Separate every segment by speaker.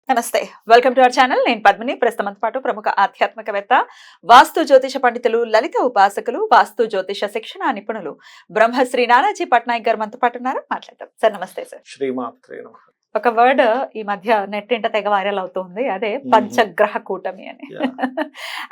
Speaker 1: నమస్తే, welcome to our channel. నేను పద్మిని. ప్రస్తుతంతో పాటు ప్రముఖ ఆధ్యాత్మికవేత్త, వాస్తు జ్యోతిష పండితులు, లలిత ఉపాసకులు, వాస్తు జ్యోతిష శిక్షణ నిపుణులు బ్రహ్మశ్రీ నానాజీ పట్నాయక్ గారు మనతో పాటు ఉన్నారు. మాట్లాడతాం సార్. నమస్తే సార్.
Speaker 2: శ్రీమాత్రే నమః.
Speaker 1: ఒక వర్డ్ ఈ మధ్య నెట్టింట తెగ వైరల్ అవుతుంది, అదే పంచగ్రహ కూటమి అని.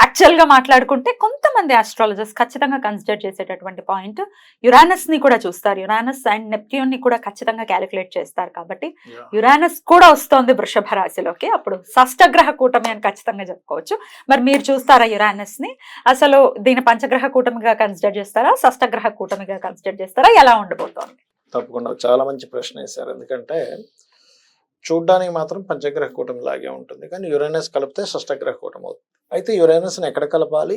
Speaker 1: యాక్చువల్ గా మాట్లాడుకుంటే కొంతమంది ఆస్ట్రాలజర్స్ ఖచ్చితంగా కన్సిడర్ చేసేటటువంటి పాయింట్, యురానస్ ని కూడా చూస్తారు. యురానస్ అండ్ నెప్ట్యూన్ ని కూడా ఖచ్చితంగా క్యాలిక్యులేట్ చేస్తారు. కాబట్టి యురానస్ కూడా వస్తోంది వృషభ రాశిలోకి, అప్పుడు షష్టగ్రహ కూటమి అని ఖచ్చితంగా చెప్పుకోవచ్చు. మరి మీరు చూస్తారా యురానస్ ని? అసలు దీని పంచగ్రహ కూటమిగా కన్సిడర్ చేస్తారా, షష్టగ్రహ కూటమిగా కన్సిడర్ చేస్తారా? ఎలా ఉండబోతోంది?
Speaker 2: తప్పకుండా చాలా మంచి ప్రశ్న వేశారు. ఎందుకంటే చూడ్డానికి మాత్రం పంచగ్రహ కూటమి లాగే ఉంటుంది, కానీ యురేనస్ కలిపితే షష్టగ్రహ కూటమి అవుతుంది. అయితే యురేనస్ ని ఎక్కడ కలపాలి,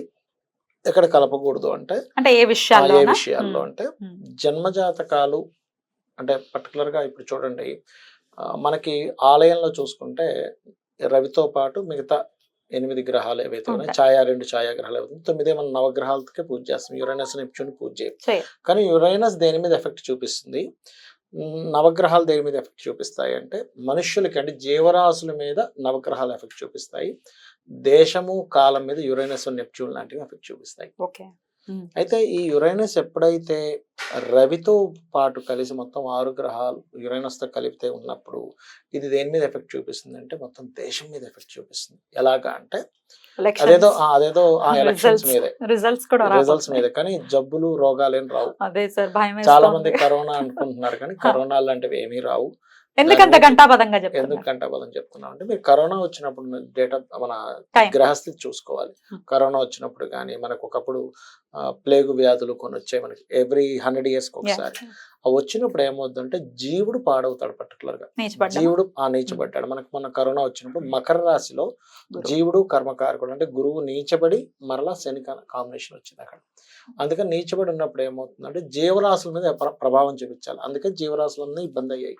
Speaker 2: ఎక్కడ కలపకూడదు అంటే
Speaker 1: ఏ
Speaker 2: విషయాల్లో అంటే జన్మజాతకాలు అంటే పర్టికులర్ గా ఇప్పుడు చూడండి, మనకి ఆలయంలో చూసుకుంటే రవితో పాటు మిగతా 8 గ్రహాలు ఏవైతే ఉన్నాయి, 2 ఛాయాగ్రహాలు ఏవైతే 9 మన నవగ్రహాలకే పూజ చేస్తాం. యురేనస్ నెప్ట్యూన్ పూజ చేయం. కానీ యురేనస్ దేని మీద ఎఫెక్ట్ చూపిస్తుంది, నవగ్రహాలు దేని మీద ఎఫెక్ట్ చూపిస్తాయి అంటే మనుష్యులకి, అంటే జీవరాశుల మీద నవగ్రహాలు ఎఫెక్ట్ చూపిస్తాయి. దేశము కాలం మీద యురేనస్ నెప్ట్యూన్ లాంటివి ఎఫెక్ట్ చూపిస్తాయి. అయితే ఈ యురేనస్ ఎప్పుడైతే రవితో పాటు కలిసి మొత్తం 6 గ్రహాలు యురేనస్ తో కలిపితే ఉన్నప్పుడు ఇది దేని మీద ఎఫెక్ట్ చూపిస్తుంది అంటే మొత్తం దేశం మీద ఎఫెక్ట్ చూపిస్తుంది. ఎలాగా అంటే అదేదో ఎలక్షన్స్ మీదే, రిజల్ట్స్ మీద, కానీ జబ్బులు రోగాలు ఏం రావు. చాలా మంది కరోనా అనుకుంటున్నారు, కానీ కరోనా లాంటివి ఏమీ రావు.
Speaker 1: ఎందుకు ఘంటాపదం
Speaker 2: చెప్తున్నాం అంటే, మీరు కరోనా వచ్చినప్పుడు డేటా మన గ్రహస్థితి చూసుకోవాలి. కరోనా వచ్చినప్పుడు కానీ మనకు ఒకప్పుడు ప్లేగు వ్యాధులు కొన్ని వచ్చాయి మనకి, ఎవ్రీ 100 years ఒకసారి. అవి వచ్చినప్పుడు ఏమవుతుందంటే జీవుడు పాడవుతాడు. పర్టికులర్ గా జీవుడు నీచబడ్డాడు. మనకు మన కరోనా వచ్చినప్పుడు మకర రాశిలో జీవుడు కర్మకారకుడు, అంటే గురువు నీచబడి మరలా శని కాంబినేషన్ వచ్చింది అక్కడ. అందుకని నీచబడి ఉన్నప్పుడు ఏమవుతుందంటే జీవరాశుల మీద ప్రభావం చూపించాలి. అందుకని జీవరాశులన్నీ ఇబ్బంది అయ్యాయి.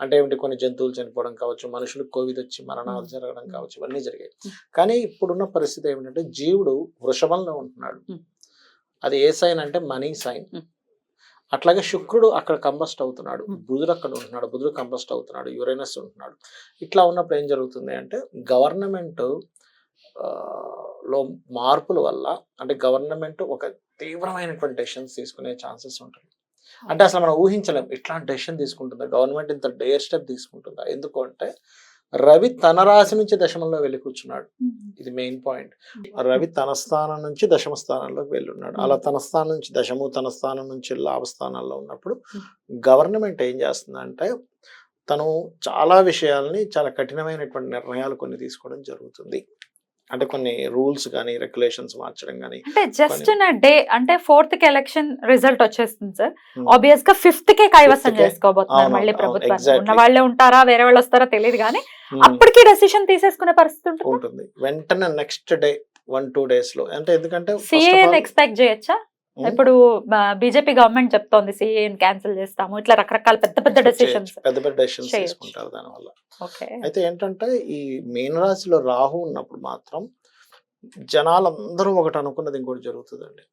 Speaker 2: అంటే ఏమిటి, కొన్ని జంతువులు చనిపోవడం కావచ్చు, మనుషులకు కోవిడ్ వచ్చి మరణాలు జరగడం కావచ్చు, ఇవన్నీ జరిగాయి. కానీ ఇప్పుడున్న పరిస్థితి ఏమిటంటే జీవుడు వృషభంలో ఉంటున్నాడు. అది ఏ సైన్ అంటే మనీ సైన్. అట్లాగే శుక్రుడు అక్కడ కంబస్ట్ అవుతున్నాడు, బుధుడు అక్కడ ఉంటున్నాడు, బుధుడు కంబస్ట్ అవుతున్నాడు, యురేనస్ ఉంటున్నాడు. ఇట్లా ఉన్నప్పుడు ఏం జరుగుతుంది అంటే గవర్నమెంట్ లో మార్పుల వల్ల, అంటే గవర్నమెంట్ ఒక తీవ్రమైనటువంటి డెసిషన్స్ తీసుకునే ఛాన్సెస్ ఉంటుంది. అంటే అసలు మనం ఊహించలేం ఇట్లాంటి డెసిషన్ తీసుకుంటుందా గవర్నమెంట్, ఇంత డేర్ స్టెప్ తీసుకుంటుందా. ఎందుకు అంటే రవి తన రాశి నుంచి దశమంలో వెళ్ళి కూర్చున్నాడు. ఇది మెయిన్ పాయింట్. రవి తన స్థానం నుంచి దశమ స్థానంలోకి వెళ్ళున్నాడు. అలా తన స్థానం నుంచి దశము, తన స్థానం నుంచి లాభస్థానాల్లో ఉన్నప్పుడు గవర్నమెంట్ ఏం చేస్తుందంటే తను చాలా విషయాల్ని, చాలా కఠినమైనటువంటి నిర్ణయాలు కొన్ని తీసుకోవడం జరుగుతుంది. అంటే కొన్ని రూల్స్ కానీ రెగ్యులేషన్స్ మార్చడం కానీ.
Speaker 1: అంటే జస్ట్ డే అంటే 4th కి ఎలక్షన్ రిజల్ట్ వచ్చేస్తుంది సార్, ఆబ్వియస్ గా 5th కే కైవసం చేసుకోబోతున్నారు మళ్ళీ ప్రభుత్వం. ఉన్న వాళ్ళే ఉంటారా, వేరే వాళ్ళు వస్తారా తెలియదు, కానీ అప్పటికి డెసిషన్ తీసేసుకునే పరిస్థితి
Speaker 2: ఉంటుంది. వెంటనే నెక్స్ట్ డే 1-2 days లో. అంటే ఎందుకంటే
Speaker 1: సిఏని ఎక్స్పెక్ట్ చేయొచ్చా? ఇప్పుడు బీజేపీ గవర్నమెంట్ చెప్తోంది సిఏని క్యాన్సిల్ చేస్తాము, ఇట్లా రకరకాల పెద్ద డెసిషన్స్
Speaker 2: తీసుకుంటారు దానివల్ల. అయితే ఏంటంటే ఈ మీన రాశిలో రాహు ఉన్నప్పుడు మాత్రం జనాలందరూ ఒకటి అనుకున్నది ఇంకోటి జరుగుతుందండి.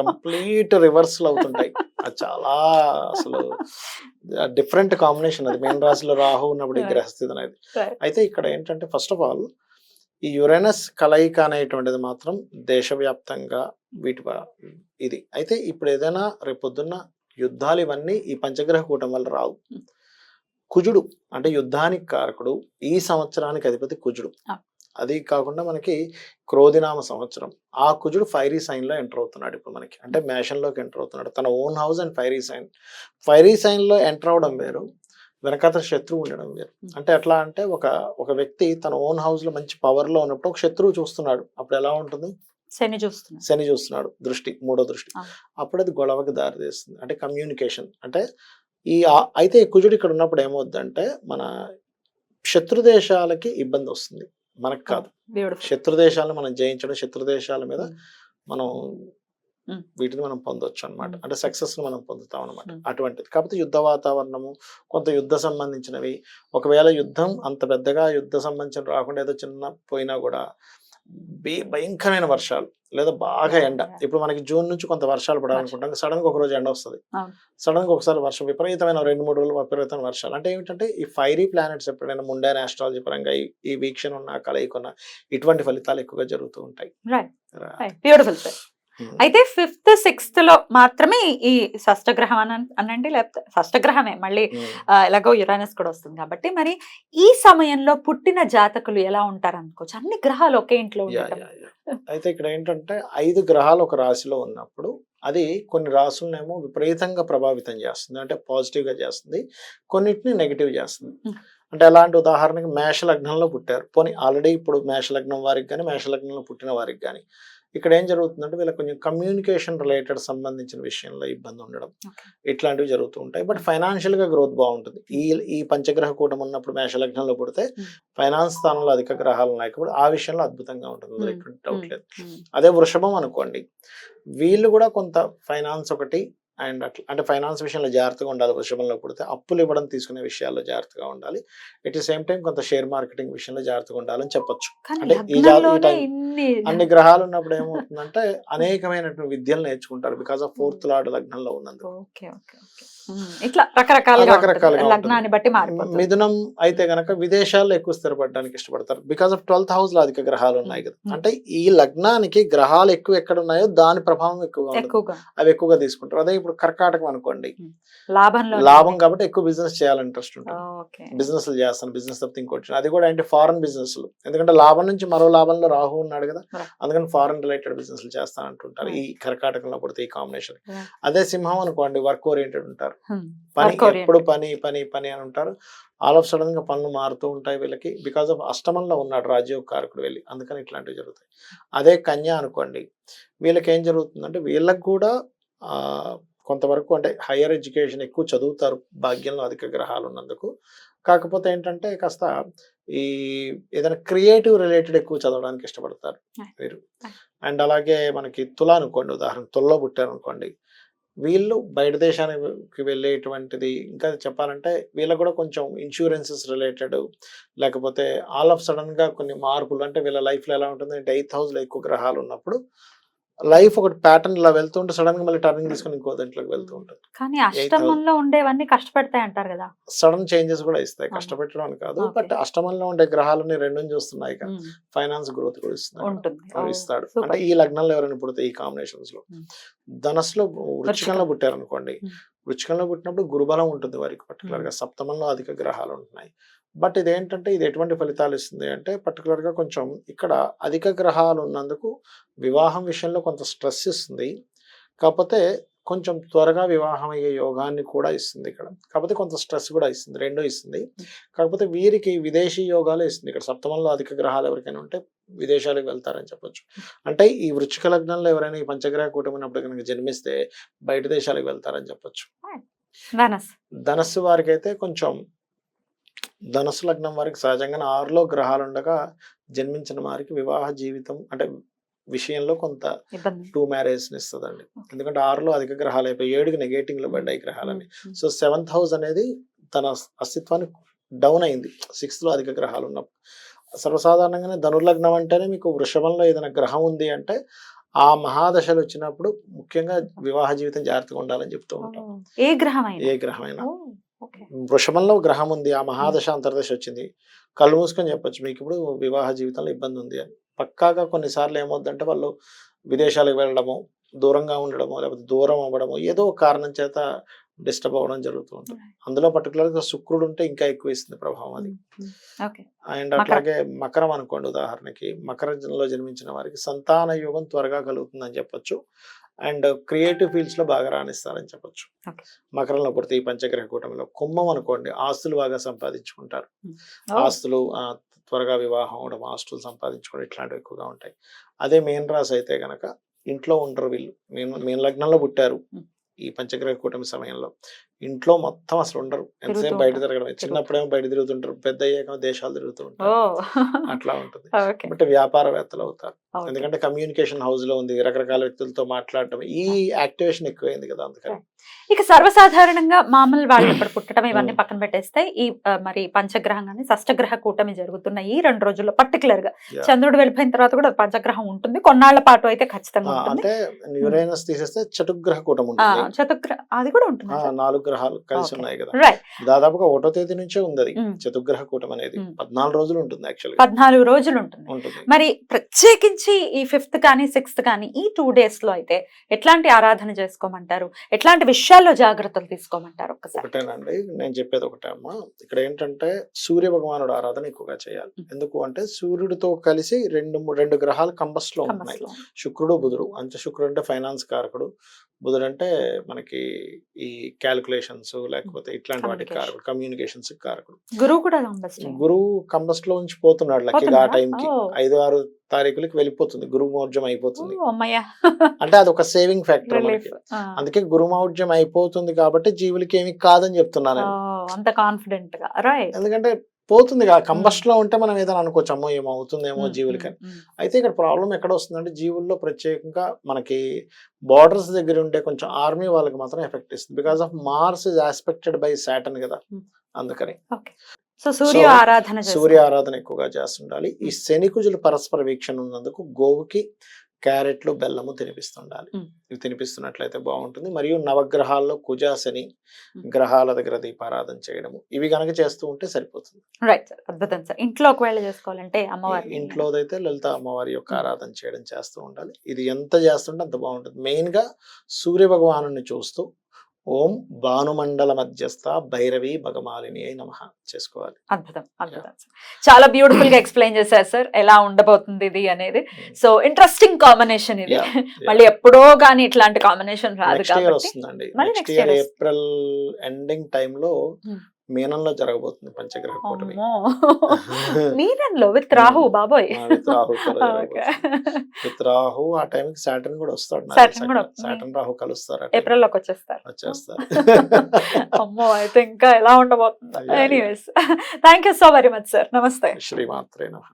Speaker 2: కంప్లీట్ రివర్సల్ అవుతుంటాయి. అది చాలా అసలు డిఫరెంట్ కాంబినేషన్ అది మీన రాశిలో రాహు ఉన్నప్పుడు ఈ గ్రహస్థితి అనేది. అయితే ఇక్కడ ఏంటంటే ఫస్ట్ ఆఫ్ ఆల్ ఈ యురేనస్ కలయిక అనేటువంటిది మాత్రం దేశవ్యాప్తంగా ఇది. అయితే ఇప్పుడు ఏదైనా రేపొద్దున్న యుద్ధాలు ఇవన్నీ ఈ పంచగ్రహ కూటమి వల్ల రావు. కుజుడు అంటే యుద్ధానికి కారకుడు, ఈ సంవత్సరానికి అధిపతి కుజుడు. అది కాకుండా మనకి క్రోధినామ సంవత్సరం, ఆ కుజుడు ఫైరీ సైన్ లో ఎంటర్ అవుతున్నాడు ఇప్పుడు మనకి. అంటే మేషంలోకి ఎంటర్ అవుతున్నాడు, తన own house and fiery sign లో ఎంటర్ అవడం వేరు, వెనకాత శత్రువు ఉండడం వేరు. అంటే ఎట్లా అంటే ఒక వ్యక్తి తన ఓన్ హౌస్ లో మంచి పవర్ లో ఉన్నప్పుడు ఒక శత్రువు చూస్తున్నాడు, అప్పుడు ఎలా ఉంటుంది, శని చూస్తున్నాడు, దృష్టి, 3వ దృష్టి. అప్పుడు అది గొడవకి దారి తీస్తుంది. అంటే కమ్యూనికేషన్. అంటే అయితే కుజుడు ఇక్కడ ఉన్నప్పుడు ఏమవుద్దంటే మన శత్రు దేశాలకి ఇబ్బంది వస్తుంది, మనకు కాదు. శత్రు దేశాలను మనం జయించడం, శత్రు దేశాల మీద మనం వీటిని మనం పొందొచ్చు అనమాట. అంటే సక్సెస్ మనం పొందుతాం అనమాట. అటువంటిది కాకపోతే యుద్ధ వాతావరణము, కొంత యుద్ధ సంబంధించినవి, ఒకవేళ యుద్ధం అంత పెద్దగా యుద్ధ సంబంధించిన రాకుండా ఏదో చిన్న పోయినా కూడా భయంకరమైన వర్షాలు లేదా బాగా ఎండ. ఇప్పుడు మనకి జూన్ నుంచి కొంత వర్షాలు పడాలనుకుంటాం, సడన్ గా ఒక రోజు ఎండ వస్తుంది, సడన్ గా ఒకసారి వర్షం, విపరీతమైన 2-3 రోజులు విపరీతమైన వర్షాలు. అంటే ఏమిటంటే ఈ ఫైరీ ప్లానెట్స్ ఎప్పుడైనా ముండైన ఆస్ట్రాలజీ పరంగా ఈ వీక్షణ ఉన్న కలయికున్న ఇటువంటి ఫలితాలు ఎక్కువగా జరుగుతూ ఉంటాయి.
Speaker 1: Beautiful sir. అయితే 5th 6th లో మాత్రమే ఈ షష్టగ్రహం అనండి, లేకపోతే షష్టగ్రహమే మళ్ళీ ఎలాగో యురానస్ కూడా వస్తుంది కాబట్టి, మరి ఈ సమయంలో పుట్టిన జాతకులు ఎలా ఉంటారు అనుకోవచ్చు? అన్ని గ్రహాలు ఒకే ఇంట్లో ఉండటం.
Speaker 2: అయితే ఇక్కడ ఏంటంటే 5 గ్రహాలు ఒక రాశిలో ఉన్నప్పుడు అది కొన్ని రాశులనేమో విపరీతంగా ప్రభావితం చేస్తుంది, అంటే పాజిటివ్ గా చేస్తుంది, కొన్నిటిని నెగిటివ్ చేస్తుంది. అంటే ఎలాంటి ఉదాహరణకి మేష లగ్నంలో పుట్టారు, పోనీ ఆల్రెడీ ఇప్పుడు మేష లగ్నం వారికి కానీ మేష లగ్నంలో పుట్టిన వారికి కానీ ఇక్కడ ఏం జరుగుతుందంటే వీళ్ళకి కొంచెం కమ్యూనికేషన్ రిలేటెడ్ సంబంధించిన విషయంలో ఇబ్బంది ఉండడం ఇట్లాంటివి జరుగుతూ ఉంటాయి. బట్ ఫైనాన్షియల్ గా గ్రోత్ బాగుంటుంది. ఈ పంచగ్రహ కూటం ఉన్నప్పుడు మేష లగ్నంలో పుడితే ఫైనాన్స్ స్థానంలో అధిక గ్రహాలు ఉన్నాయి కాబట్టి ఆ విషయంలో అద్భుతంగా ఉంటుంది, ఎటువంటి డౌట్ లేదు. అదే వృషభం అనుకోండి, వీళ్ళు కూడా కొంత ఫైనాన్స్ ఒకటి అండ్ అట్లా అంటే ఫైనాన్స్ విషయంలో జాగ్రత్తగా ఉండాలి. వృషభంలో పుడితే అప్పులు ఇవ్వడం తీసుకునే విషయాల్లో జాగ్రత్తగా ఉండాలి. ఎట్ ది సేమ్ టైం కొంత షేర్ మార్కెటింగ్ విషయంలో జాగ్రత్తగా ఉండాలని చెప్పొచ్చు. అంటే అన్ని గ్రహాలు ఉన్నప్పుడు ఏమవుతుందంటే అనేకమైనటువంటి విద్యలు నేర్చుకుంటారు బికాస్ ఆఫ్ 4th లార్డ్ లగ్నంలో ఉన్నందుకు.
Speaker 1: ఇట్లా రకరకాలుగా లగ్నాన్ని బట్టి
Speaker 2: మిథునం అయితే గనక విదేశాల్లో ఎక్కువ స్థిరపడడానికి ఇష్టపడతారు బికాస్ ఆఫ్ 12th హౌస్ లో అధిక గ్రహాలు ఉన్నాయి కదా. అంటే ఈ లగ్నానికి గ్రహాలు ఎక్కువ ఎక్కడ ఉన్నాయో దాని ప్రభావం ఎక్కువగా అవి ఎక్కువగా తీసుకుంటారు. అదే ఇప్పుడు కర్కాటకం అనుకోండి, లాభం కాబట్టి ఎక్కువ బిజినెస్ చేయాలని ఇంట్రెస్ట్ ఉంటుంది, బిజినెస్ చేస్తాను, బిజినెస్ తప్పితే ఇంకోటి. అది కూడా అంటే ఫారెన్ బిజినెస్, ఎందుకంటే లాభం నుంచి మరో లాభంలో రాహు ఉన్నాడు కదా, అందుకని ఫారెన్ రిలేటెడ్ బిజినెస్ చేస్తాను అంటుంటారు ఈ కర్కాటకంలో పడితే ఈ కాంబినేషన్. అదే సింహం అనుకోండి, వర్క్ ఓరియంటెడ్ ఉంటారు, పని ఎప్పుడు పని పని పని అని ఉంటారు. ఆల్ ఆఫ్ సడన్ గా పనులు మారుతూ ఉంటాయి వీళ్ళకి బికాస్ ఆఫ్ అష్టమంలో ఉన్నాడు రాజయోగ కారకుడు వెళ్ళి, అందుకని ఇట్లాంటివి జరుగుతాయి. అదే కన్య అనుకోండి, వీళ్ళకి ఏం జరుగుతుందంటే వీళ్ళకి కూడా కొంతవరకు అంటే హయ్యర్ ఎడ్యుకేషన్ ఎక్కువ చదువుతారు భాగ్యంలో అధిక గ్రహాలు ఉన్నందుకు. కాకపోతే ఏంటంటే కాస్త ఈ ఏదైనా క్రియేటివ్ రిలేటెడ్ ఎక్కువ చదవడానికి ఇష్టపడతారు వీరు. అండ్ అలాగే మనకి తుల అనుకోండి, ఉదాహరణ తులలో పుట్టారు అనుకోండి, వీళ్ళు బయట దేశానికి వెళ్ళేటువంటిది, ఇంకా చెప్పాలంటే వీళ్ళకి కూడా కొంచెం ఇన్సూరెన్సెస్ రిలేటెడ్, లేకపోతే ఆల్ ఆఫ్ సడన్ గా కొన్ని మార్పులు, అంటే వీళ్ళ లైఫ్ లో ఎలా ఉంటుంది అంటే 8th హౌస్ లో ఎక్కువ గ్రహాలు ఉన్నప్పుడు లైఫ్ ఒకటి ప్యాటర్న్ ఇలా వెళ్తుంటే సడన్ గా మళ్ళీ టర్నింగ్ తీసుకుని ఇంకో దాంట్లోకి వెళ్తూ ఉంటుంది.
Speaker 1: కానీ అష్టమంలో ఉండేవన్నీ కష్టపెడతాయి అంటారు కదా,
Speaker 2: సడన్ చేంజెస్ కూడా ఇస్తాయి, కష్టపెట్టడం అని కాదు. బట్ అష్టమంలో ఉండే గ్రహాలని 2 చూస్తున్నాయి కదా, ఫైనాన్స్ గ్రోత్ కూడా ఇస్తాడు. అంటే ఈ లగ్నంలో ఎవరైనా పుడితే ఈ కాంబినేషన్స్ లో, ధనస్సులో వృచ్చికంలో పుట్టారు అనుకోండి, వృచ్చికంలో పుట్టినప్పుడు గురుబలం ఉంటుంది వారికి, పర్టికులర్ గా సప్తమంలో అధిక గ్రహాలు ఉంటున్నాయి. బట్ ఇదేంటంటే ఇది ఎటువంటి ఫలితాలు ఇస్తుంది అంటే పర్టికులర్ గా కొంచెం ఇక్కడ అధిక గ్రహాలు ఉన్నందుకు వివాహం విషయంలో కొంత స్ట్రెస్ ఇస్తుంది, కాకపోతే కొంచెం త్వరగా వివాహం అయ్యే యోగాన్ని కూడా ఇస్తుంది ఇక్కడ, కాకపోతే కొంత స్ట్రెస్ కూడా ఇస్తుంది, రెండో ఇస్తుంది. కాకపోతే వీరికి విదేశీ యోగాలు ఇస్తుంది. ఇక్కడ సప్తమంలో అధిక గ్రహాలు ఎవరికైనా ఉంటే విదేశాలకు వెళ్తారని చెప్పొచ్చు. అంటే ఈ వృశ్చిక లగ్నంలో ఎవరైనా ఈ పంచగ్రహ కూటమినప్పుడు కనుక జన్మిస్తే బయట దేశాలకు వెళ్తారని చెప్పొచ్చు. ధనస్సు వారికి అయితే కొంచెం, ధనస్సు లగ్నం వారికి సహజంగా 6లో గ్రహాలు ఉండగా జన్మించిన వారికి వివాహ జీవితం అంటే విషయంలో కొంత 2 మ్యారేజ్ ఇస్తుందండి. ఎందుకంటే 6లో అధిక గ్రహాలు అయిపోయి 7కి నెగేటివ్ లో పడ్డాయి గ్రహాలని. సో 7th హౌస్ అనేది తన అస్తిత్వాన్ని డౌన్ అయింది 6th లో అధిక గ్రహాలు ఉన్నప్పుడు. సర్వసాధారణంగానే ధనుర్లగ్నం అంటేనే మీకు వృషభంలో ఏదైనా గ్రహం ఉంది అంటే ఆ మహాదశలు వచ్చినప్పుడు ముఖ్యంగా వివాహ జీవితం జాగ్రత్తగా ఉండాలని చెప్తూ ఉంటాం.
Speaker 1: ఏ
Speaker 2: గ్రహమైనా వృషభంలో గ్రహం ఉంది, ఆ మహాదశ అంతర్దశ వచ్చింది, కళ్ళు మూసుకొని చెప్పొచ్చు మీకు ఇప్పుడు వివాహ జీవితంలో ఇబ్బంది ఉంది అని. పక్కాగా కొన్నిసార్లు ఏమవుద్దంటే వాళ్ళు విదేశాలకు వెళ్ళడము, దూరంగా ఉండడము, లేకపోతే దూరం అవ్వడము, ఏదో ఒక కారణం చేత డిస్టర్బ్ అవ్వడం జరుగుతూ ఉంటుంది. అందులో పర్టికులర్ గా శుక్రుడు ఉంటే ఇంకా ఎక్కువ ఇస్తుంది ప్రభావం అది. అండ్ అట్లాగే మకరం అనుకోండి, ఉదాహరణకి మకరంలో జన్మించిన వారికి సంతాన యోగం త్వరగా కలుగుతుందని చెప్పొచ్చు. అండ్ క్రియేటివ్ ఫీల్డ్స్ లో బాగా రాణిస్తారని చెప్పొచ్చు మకరంలో పుడితే ఈ పంచగ్రహ కూటమిలో. కుంభం అనుకోండి, ఆస్తులు బాగా సంపాదించుకుంటారు, ఆస్తులు త్వరగా వివాహం అవడం, ఆస్తులు సంపాదించుకోవడం ఇట్లాంటివి ఎక్కువగా ఉంటాయి. అదే మీన రాశి అయితే గనక ఇంట్లో ఉండరు వీళ్ళు, మీన లగ్నంలో పుట్టారు ఈ పంచగ్రహ కూటమి సమయంలో, ఇంట్లో మొత్తం అసలు ఉండరు, ఎంతసేపు
Speaker 1: తిరుగుతూ
Speaker 2: బయట
Speaker 1: ఉంటారు.
Speaker 2: తిరగడమే. చిన్నప్పుడేమో బయట తిరుగుతుంటారు, పెద్ద అయ్యాక దేశాలు తిరుగుతూ
Speaker 1: ఓ
Speaker 2: ఉంటారు, అట్లా ఉంటుంది.
Speaker 1: ఓకే.
Speaker 2: బట్ వ్యాపారవేత్తలు అవుతారు,
Speaker 1: ఓకే.
Speaker 2: ఎందుకంటే కమ్యూనికేషన్ హౌస్ లో ఉంది, రకరకాల వ్యక్తులతో మాట్లాడటం, ఈ యాక్టివేషన్ ఎక్కువైంది కదా అందుకని.
Speaker 1: ఇక సర్వసాధారణంగా మామూలు వాళ్ళు ఇప్పుడు పుట్టడం ఇవన్నీ
Speaker 2: ఉమ్.
Speaker 1: పక్కన పెట్టేస్తే ఈ మరి పంచగ్రహం కానీ షష్టగ్రహ కూటమి జరుగుతున్న ఈ 2 రోజుల్లో పర్టికులర్ గా
Speaker 2: Yeah.
Speaker 1: చంద్రుడు వెళ్ళిపోయిన తర్వాత కూడా పంచగ్రహం ఉంటుంది, కొన్నాళ్ల పాటు అయితే ఖచ్చితంగా ఉంటుంది.
Speaker 2: అంటే యురేనస్ తీసేస్తే చతుర్గ్రహ కూటం
Speaker 1: ఆ,
Speaker 2: ఉంటుంది.
Speaker 1: చతుగ్రహ అది కూడా ఉంటుంది
Speaker 2: 4 గ్రహాలు కలిసి
Speaker 1: Okay.
Speaker 2: ఉన్నాయి కదా,
Speaker 1: రైట్.
Speaker 2: దాదాపుగా 1వ తేదీ నుంచే ఉంది అది
Speaker 1: ఉమ్.
Speaker 2: చతుర్గ్రహ కూటం అనేది.
Speaker 1: ఉమ్.
Speaker 2: 14 రోజులు ఉంటుంది యాక్చువల్గా
Speaker 1: 14 రోజులు ఉంటుంది.
Speaker 2: ఉంటుంది.
Speaker 1: మరి ప్రత్యేకించి ఈ 5th కానీ 6th కానీ ఈ 2 days లో అయితే ఎట్లాంటి ఆరాధన చేసుకోమంటారు, ఎట్లాంటి విషయాల్లో జాగ్రత్తలు తీసుకోమంటారు ఒక్కసారి?
Speaker 2: ఒకటేనండి, నేను చెప్పేది ఒకటే అమ్మా. ఇక్కడ ఏంటంటే సూర్య భగవానుడు ఆరాధన ఎక్కువగా చేయాలి. ఎందుకు అంటే సూర్యుడితో కలిసి రెండు గ్రహాలు కంబస్ట్ లో ఉన్నాయి,
Speaker 1: కమ్మస్లో.
Speaker 2: శుక్రుడు బుధుడు. అంటే శుక్రుడు అంటే ఫైనాన్స్ కారకుడు, బుధుడు అంటే మనకి ఈ క్యాలిక్యులేషన్స్ లేకపోతే ఇట్లాంటి వాటికి
Speaker 1: Communication.
Speaker 2: కారకుడు, కమ్యూనికేషన్స్ కారకుడు.
Speaker 1: గురువు కూడా కంబస్ట్.
Speaker 2: గురువు కంబస్ట్ లో నుంచి పోతున్నాడు లక్కీగా ఆ
Speaker 1: పోతున్నాడా?
Speaker 2: టైంకి,
Speaker 1: ఓ.
Speaker 2: 5-6 తారీఖులకి వెళ్ళిపోతుంది, గురువు మౌర్జం అయిపోతుంది.
Speaker 1: అమ్మయ్య.
Speaker 2: అంటే అది ఒక సేవింగ్ ఫ్యాక్టర్
Speaker 1: రిలీఫ్.
Speaker 2: మనకి. అందుకే గురుమౌఢ్యం అయిపోతుంది కాబట్టి జీవులకి ఏమి కాదని చెప్తున్నాను నేను.
Speaker 1: అంత కాన్ఫిడెంట్ గా. రైట్.
Speaker 2: ఎందుకంటే పోతుంది కదా, కంబస్ట్ లో ఉంటే మనం ఏదైనా అనుకోవచ్చు, అమ్మో ఏమవుతుందేమో జీవులకి. అయితే ఇక్కడ ప్రాబ్లం ఎక్కడ వస్తుందంటే జీవుల్లో ప్రత్యేకంగా మనకి బార్డర్స్ దగ్గర ఉండే కొంచెం ఆర్మీ వాళ్ళకి మాత్రం ఎఫెక్ట్ ఇస్తుంది, because of Mars is aspected by Saturn కదా, అందుకని.
Speaker 1: సో సూర్య ఆరాధన
Speaker 2: సూర్య ఆరాధన ఎక్కువగా చేస్తుండాలి. ఈ శని కుజులు పరస్పర వీక్షణ ఉన్నందుకు గోవుకి క్యారెట్లు బెల్లము తినిపిస్తుండాలి. ఇవి తినిపిస్తున్నట్లయితే బాగుంటుంది. మరియు నవగ్రహాల్లో కుజ శని గ్రహాల దగ్గర దీపారాధన చేయడము, ఇవి కనుక చేస్తూ ఉంటే సరిపోతుంది.
Speaker 1: రైట్ సార్, అద్భుతం సార్. ఇంట్లో ఒకవేళ చేసుకోవాలంటే అమ్మవారి
Speaker 2: ఇంట్లోదైతే లలిత అమ్మవారి యొక్క ఆరాధన చేయడం చేస్తూ ఉండాలి. ఇది ఎంత చేస్తుంటే అంత బాగుంటుంది. మెయిన్ గా సూర్య భగవాను చూస్తూ ఓం భానుమండల మధ్యస్థ భైరవి భగమాలిని అయి నమః చేసుకోవాలి.
Speaker 1: అద్భుతం, అద్భుతం సార్. చాలా బ్యూటిఫుల్ గా ఎక్స్ప్లెయిన్ చేశారు సార్, ఎలా ఉండబోతుంది ఇది అనేది. సో ఇంట్రెస్టింగ్ కాంబినేషన్ ఇది. మళ్ళీ ఎప్పుడో గానీ ఇట్లాంటి కాంబినేషన్ రాదు
Speaker 2: నెక్స్ట్ ఇయర్
Speaker 1: కాబట్టి
Speaker 2: వస్తుందండి.
Speaker 1: మళ్ళీ
Speaker 2: next
Speaker 1: next
Speaker 2: year
Speaker 1: year
Speaker 2: April ending టైంలో మీనంలో జరగబోతుంది పంచగ్రహ కూటమి.
Speaker 1: మీనంలో విత్ రాహు బాబోయ్.
Speaker 2: విత్ రాహు కూడా
Speaker 1: ఓకే.
Speaker 2: జరగబోతుంది. విత్ రాహు ఆ టైంకి సాటర్న్ కూడా వస్తాడు.
Speaker 1: Saturn కూడా
Speaker 2: సాటర్న్ రాహు కలుస్తారు,
Speaker 1: ఏప్రిల్ లోకి వచ్చేస్తారు.
Speaker 2: వచ్చేస్తారు.
Speaker 1: అమ్మో, అయితే ఇంకా ఎలా ఉండబోతుందో. Anyways, thank you so very much sir. నమస్తే.
Speaker 2: శ్రీమాత్రే నమః.